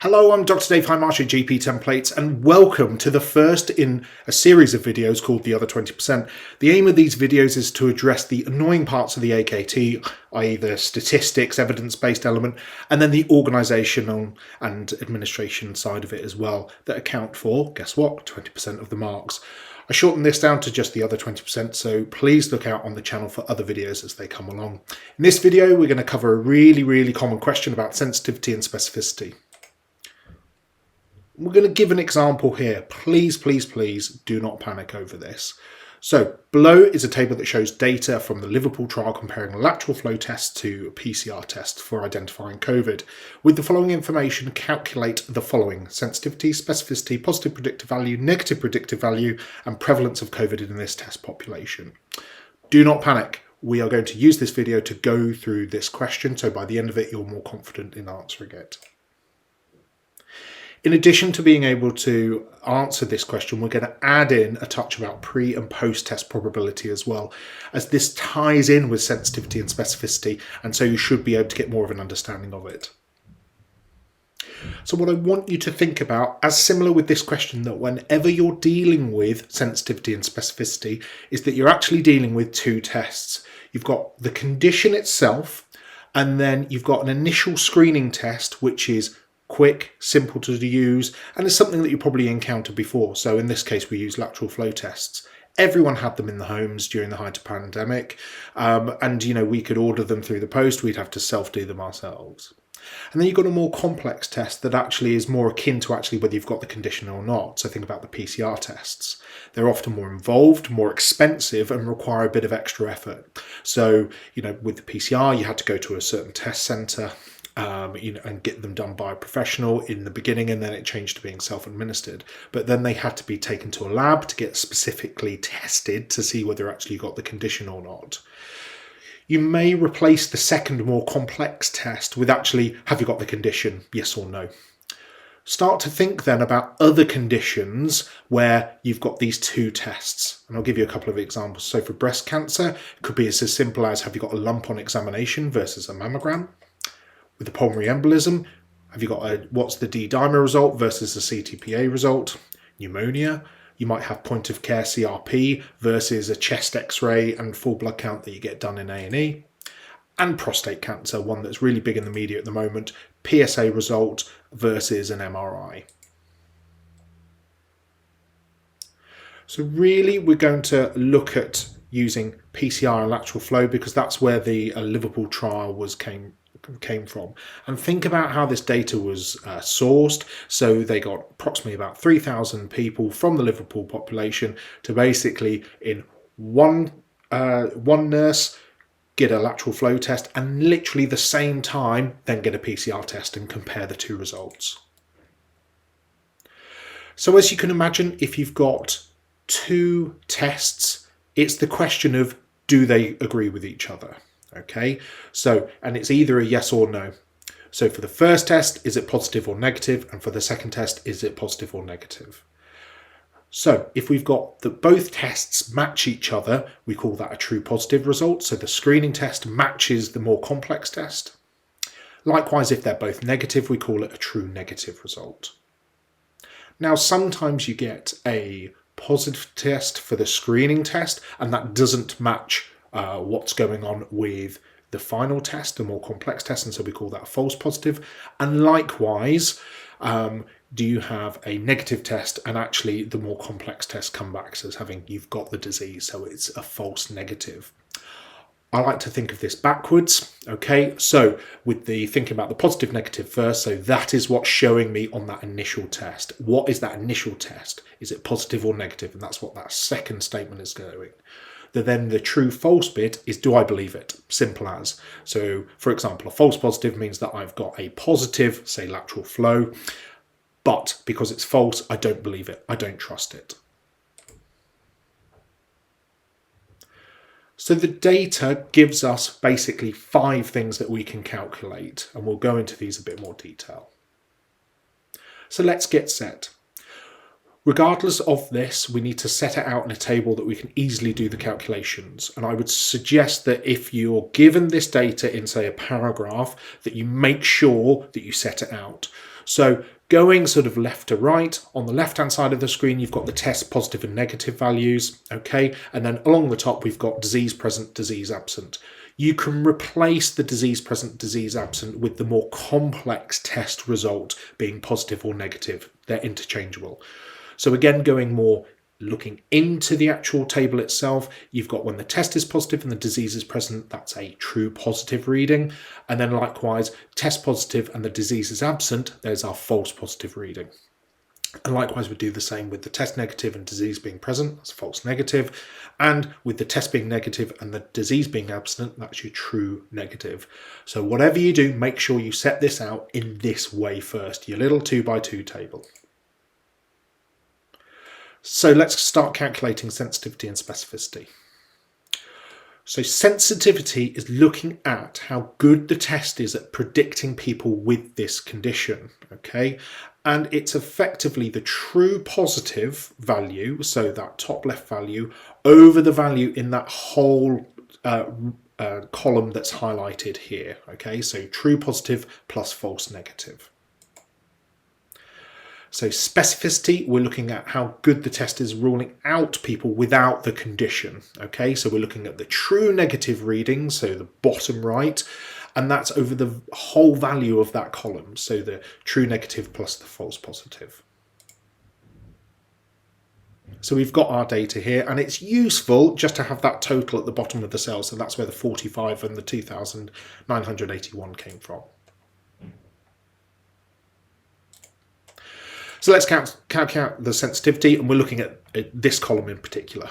Hello, I'm Dr. Dave from RCGP Templates, and welcome to the first in a series of videos called The Other 20%. The aim of these videos is to address the annoying parts of the AKT, i.e. the statistics, evidence-based element, and then the organisational and administration side of it as well, that account for, guess what, 20% of the marks. I shortened this down to just the other 20%, so please look out on the channel for other videos as they come along. In this video, we're going to cover a really common question about sensitivity and specificity. We're going to give an example here. Please do not panic over this. So below is a table that shows data from the Liverpool trial comparing lateral flow tests to PCR tests for identifying COVID. With the following information, calculate the following: sensitivity, specificity, positive predictive value, negative predictive value, and prevalence of COVID in this test population. Do not panic. We are going to use this video to go through this question, so by the end of it, you're more confident in answering it. In addition to being able to answer this question, we're going to add in a touch about pre and post test probability as well, as this ties in with sensitivity and specificity, and so you should be able to get more of an understanding of it. So what I want you to think about, as similar with this question, that whenever you're dealing with sensitivity and specificity, is that you're actually dealing with two tests. You've got the condition itself, and then you've got an initial screening test, which is quick, simple to use, and it's something that you probably encountered before. So in this case, we use lateral flow tests. Everyone had them in the homes during the height of pandemic, and we could order them through the post. We'd have to self-do them ourselves. And then you've got a more complex test that actually is more akin to actually whether you've got the condition or not. So think about the PCR tests. They're often more involved, more expensive, and require a bit of extra effort. So, with the PCR, you had to go to a certain test centre, and get them done by a professional in the beginning, and then it changed to being self-administered. But then they had to be taken to a lab to get specifically tested to see whether actually you got the condition or not. You may replace the second more complex test with actually, have you got the condition, yes or no? Start to think then about other conditions where you've got these two tests. And I'll give you a couple of examples. So for breast cancer, it could be as simple as, have you got a lump on examination versus a mammogram? With the pulmonary embolism, have you got what's the D-dimer result versus the CTPA result? Pneumonia, you might have point of care CRP versus a chest x-ray and full blood count that you get done in A&E. And prostate cancer, one that's really big in the media at the moment, PSA result versus an MRI. So really we're going to look at using PCR and lateral flow because that's where the Liverpool trial came from, and think about how this data was sourced. So they got approximately about 3,000 people from the Liverpool population to basically in one nurse get a lateral flow test and literally the same time then get a PCR test and compare the two results. So as you can imagine, if you've got two tests, it's the question of, do they agree with each other? Okay, so, and it's either a yes or no. So for the first test, is it positive or negative? And for the second test, is it positive or negative? So if we've got that both tests match each other, we call that a true positive result. So the screening test matches the more complex test. Likewise, if they're both negative, we call it a true negative result. Now, sometimes you get a positive test for the screening test, and that doesn't match what's going on with the final test, the more complex test, and so we call that a false positive. And likewise, do you have a negative test and actually the more complex test come back as having you've got the disease, so it's a false negative. I like to think of this backwards. Okay, so with the thinking about the positive negative first, so that is what's showing me on that initial test. What is that initial test? Is it positive or negative? And that's what that second statement is going. Then the true false bit is, do I believe it? Simple as. So for example, a false positive means that I've got a positive, say lateral flow, but because it's false, I don't believe it. I don't trust it. So the data gives us basically 5 things that we can calculate, and we'll go into these a bit more detail. So let's get set. Regardless of this, we need to set it out in a table that we can easily do the calculations. And I would suggest that if you're given this data in, say, a paragraph, that you make sure that you set it out. So going sort of left to right, on the left-hand side of the screen, you've got the test positive and negative values, okay? And then along the top, we've got disease present, disease absent. You can replace the disease present, disease absent with the more complex test result being positive or negative. They're interchangeable. So again, going more looking into the actual table itself, you've got when the test is positive and the disease is present, that's a true positive reading. And then likewise, test positive and the disease is absent, there's our false positive reading. And likewise, we do the same with the test negative and disease being present, that's false negative. And with the test being negative and the disease being absent, that's your true negative. So whatever you do, make sure you set this out in this way first, your little 2x2 table. So let's start calculating sensitivity and specificity. So sensitivity is looking at how good the test is at predicting people with this condition, okay? And it's effectively the true positive value, so that top left value, over the value in that whole column that's highlighted here, okay? So true positive plus false negative. So specificity, we're looking at how good the test is ruling out people without the condition. Okay, so we're looking at the true negative reading, so the bottom right, and that's over the whole value of that column. So the true negative plus the false positive. So we've got our data here, and it's useful just to have that total at the bottom of the cell. So that's where the 45 and the 2,981 came from. So let's calculate the sensitivity, and we're looking at this column in particular.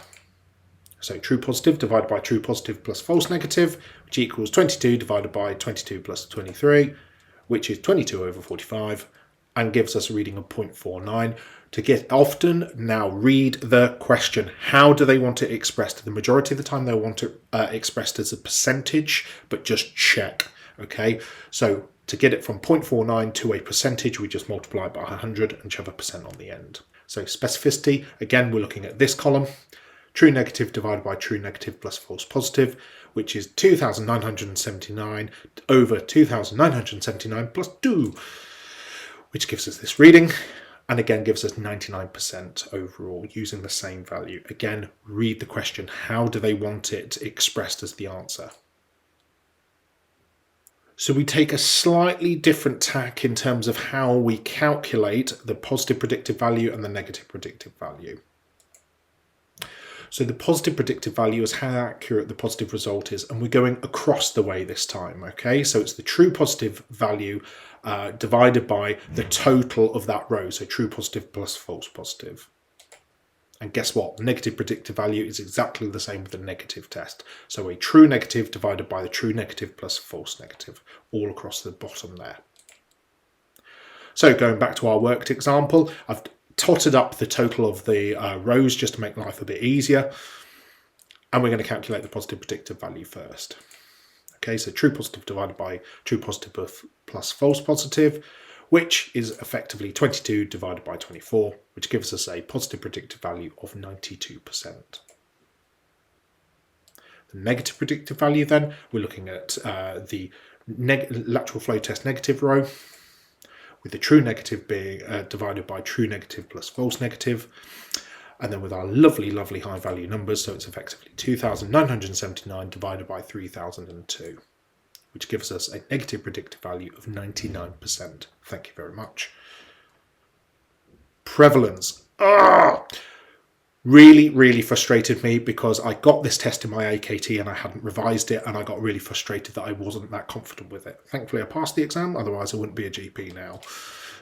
So true positive divided by true positive plus false negative, which equals 22 divided by 22 plus 23, which is 22 over 45, and gives us a reading of 0.49. To get often, now read the question. How do they want it expressed? The majority of the time they want it expressed as a percentage, but just check. Okay, so to get it from 0.49 to a percentage, we just multiply it by 100 and shove a percent on the end. So specificity, again, we're looking at this column. True negative divided by true negative plus false positive, which is 2,979 over 2,979 plus 2, which gives us this reading, and again gives us 99% overall using the same value. Again, read the question. How do they want it expressed as the answer? So we take a slightly different tack in terms of how we calculate the positive predictive value and the negative predictive value. So the positive predictive value is how accurate the positive result is, and we're going across the way this time, okay? So it's the true positive value divided by the total of that row, so true positive plus false positive. And guess what? Negative predictive value is exactly the same with the negative test. So a true negative divided by the true negative plus false negative, all across the bottom there. So going back to our worked example, I've totted up the total of the rows just to make life a bit easier. And we're going to calculate the positive predictive value first. Okay, so true positive divided by true positive plus false positive, which is effectively 22 divided by 24, which gives us a positive predictive value of 92%. The negative predictive value then, we're looking at the lateral flow test negative row, with the true negative being divided by true negative plus false negative, and then with our lovely, lovely high value numbers, so it's effectively 2,979 divided by 3,002. Which gives us a negative predictive value of 99%. Thank you very much. Prevalence. Really, really frustrated me because I got this test in my AKT and I hadn't revised it, and I got really frustrated that I wasn't that confident with it. Thankfully, I passed the exam, otherwise I wouldn't be a GP now.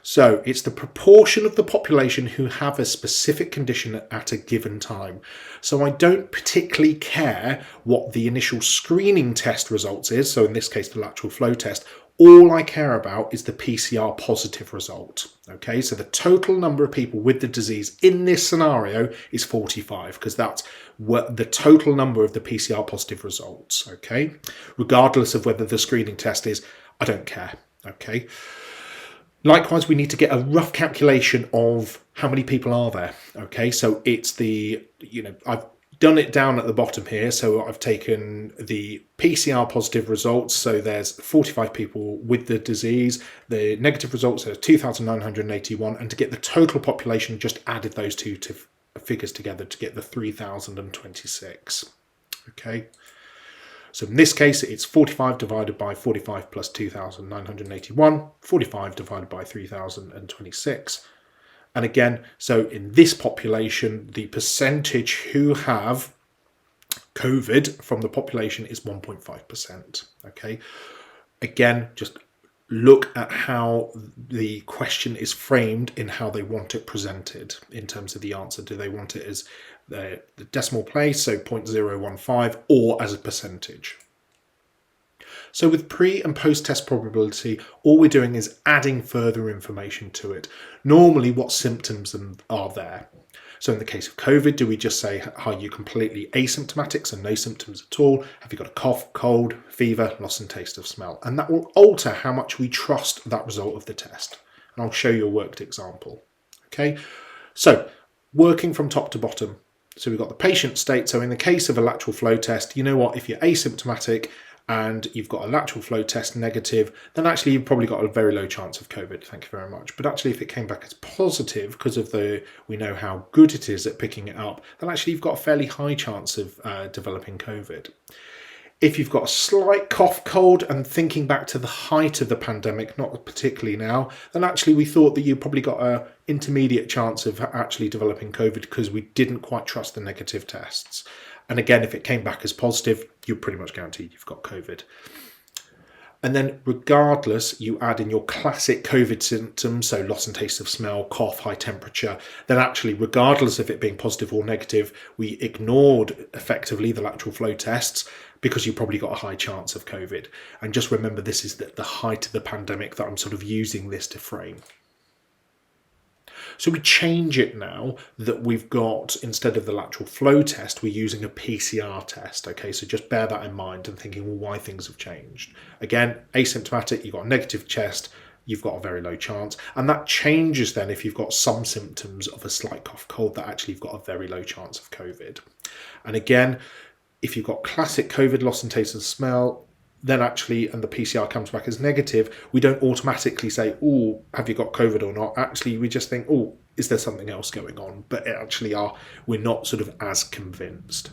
So it's the proportion of the population who have a specific condition at a given time. So I don't particularly care what the initial screening test results is, so in this case the lateral flow test. All I care about is the PCR positive result. Okay, so the total number of people with the disease in this scenario is 45, because that's what the total number of the PCR positive results. Okay, regardless of whether the screening test is, I don't care. Okay. Likewise, we need to get a rough calculation of how many people are there. Okay, so it's the, I've done it down at the bottom here. So I've taken the PCR positive results. So there's 45 people with the disease. The negative results are 2,981. And to get the total population, just added those two figures together to get the 3,026. Okay. So in this case, it's 45 divided by 45 plus 2,981, 45 divided by 3,026. And again, so in this population, the percentage who have COVID from the population is 1.5%. Okay. Again, just look at how the question is framed in how they want it presented in terms of the answer. Do they want it as the decimal place, so 0.015, or as a percentage? So with pre and post-test probability, all we're doing is adding further information to it. Normally, what symptoms are there? So in the case of COVID, do we just say, are you completely asymptomatic, so no symptoms at all? Have you got a cough, cold, fever, loss and taste of smell? And that will alter how much we trust that result of the test. And I'll show you a worked example. Okay, so working from top to bottom. So we've got the patient state. So in the case of a lateral flow test, you know what, if you're asymptomatic and you've got a lateral flow test negative, then actually you've probably got a very low chance of COVID. Thank you very much. But actually, if it came back as positive, because of we know how good it is at picking it up, then actually you've got a fairly high chance of developing COVID. If you've got a slight cough, cold, and thinking back to the height of the pandemic, not particularly now, then actually we thought that you probably got an intermediate chance of actually developing COVID because we didn't quite trust the negative tests. And again, if it came back as positive, you're pretty much guaranteed you've got COVID. And then regardless, you add in your classic COVID symptoms, so loss and taste of smell, cough, high temperature, then actually regardless of it being positive or negative, we ignored effectively the lateral flow tests because you probably got a high chance of COVID. And just remember, this is the height of the pandemic that I'm sort of using this to frame. So we change it now that we've got, instead of the lateral flow test, we're using a PCR test. Okay, so just bear that in mind and thinking, well, why things have changed. Again, asymptomatic, you've got a negative test, you've got a very low chance. And that changes then if you've got some symptoms of a slight cough, cold, that actually you've got a very low chance of COVID. And again, if you've got classic COVID, loss and taste and smell, then actually, and the PCR comes back as negative, we don't automatically say, oh, have you got COVID or not? Actually, we just think, oh, is there something else going on? But it actually we're not sort of as convinced.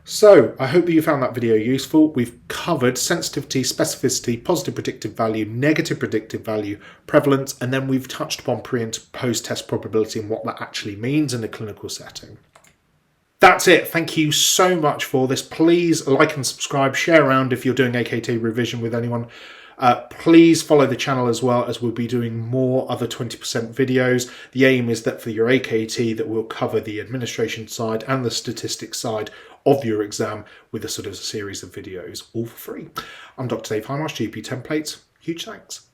So I hope that you found that video useful. We've covered sensitivity, specificity, positive predictive value, negative predictive value, prevalence, and then we've touched upon pre and post-test probability and what that actually means in a clinical setting. That's it. Thank you so much for this. Please like and subscribe, share around if you're doing AKT revision with anyone. Please follow the channel as well, as we'll be doing more other 20% videos. The aim is that for your AKT that we'll cover the administration side and the statistics side of your exam with a sort of series of videos, all for free. I'm Dr. Dave Hindmarsh, GP Templates. Huge thanks.